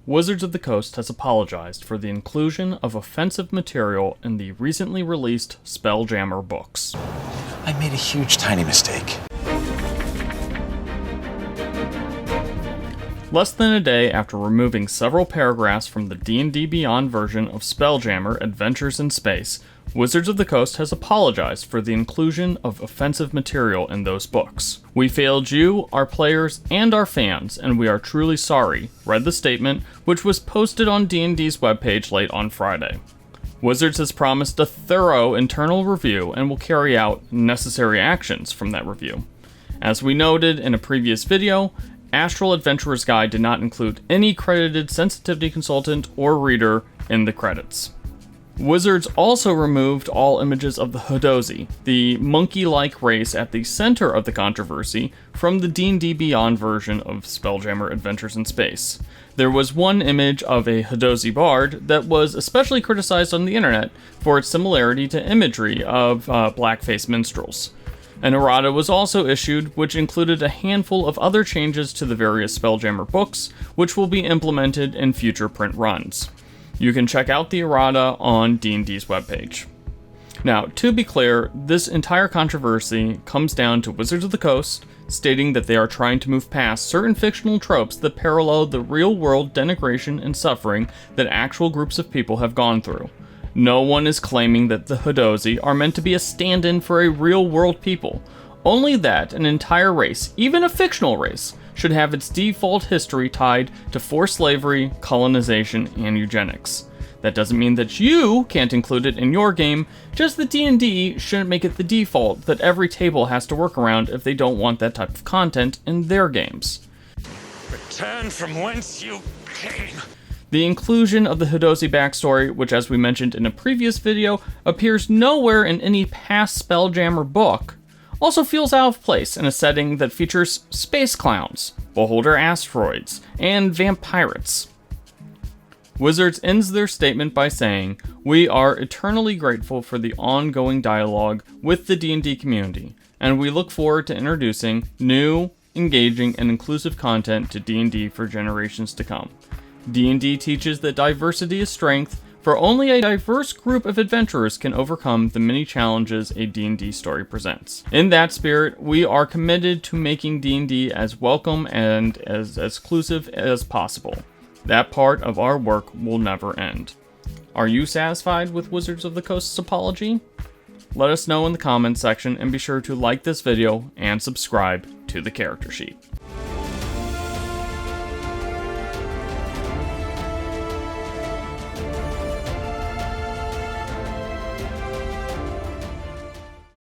Wizards of the Coast has apologized for the inclusion of offensive material in the recently released Spelljammer books. I made a huge tiny mistake. Less than a day after removing several paragraphs from the D&D Beyond version of Spelljammer Adventures in Space, Wizards of the Coast has apologized for the inclusion of offensive material in those books. "We failed you, our players, and our fans, and we are truly sorry," read the statement, which was posted on D&D's webpage late on Friday. Wizards has promised a thorough internal review and will carry out necessary actions from that review. As we noted in a previous video, Astral Adventurer's Guide did not include any credited sensitivity consultant or reader in the credits. Wizards also removed all images of the Hadozee, the monkey-like race at the center of the controversy, from the D&D Beyond version of Spelljammer Adventures in Space. There was one image of a Hadozee bard that was especially criticized on the internet for its similarity to imagery of blackface minstrels. An errata was also issued, which included a handful of other changes to the various Spelljammer books, which will be implemented in future print runs. You can check out the errata on D&D's webpage. Now, to be clear, this entire controversy comes down to Wizards of the Coast stating that they are trying to move past certain fictional tropes that parallel the real-world denigration and suffering that actual groups of people have gone through. No one is claiming that the Hadozee are meant to be a stand-in for a real-world people, only that an entire race, even a fictional race, should have its default history tied to forced slavery, colonization, and eugenics. That doesn't mean that you can't include it in your game, just that D&D shouldn't make it the default that every table has to work around if they don't want that type of content in their games. Return from whence you came. The inclusion of the Hadozee backstory, which as we mentioned in a previous video, appears nowhere in any past Spelljammer book, also feels out of place in a setting that features space clowns, beholder asteroids, and vampirates. Wizards ends their statement by saying, "We are eternally grateful for the ongoing dialogue with the D&D community, and we look forward to introducing new, engaging, and inclusive content to D&D for generations to come. D&D teaches that diversity is strength, for only a diverse group of adventurers can overcome the many challenges a D&D story presents. In that spirit, we are committed to making D&D as welcome and as exclusive as possible. That part of our work will never end." Are you satisfied with Wizards of the Coast's apology? Let us know in the comments section, and be sure to like this video and subscribe to the character sheet.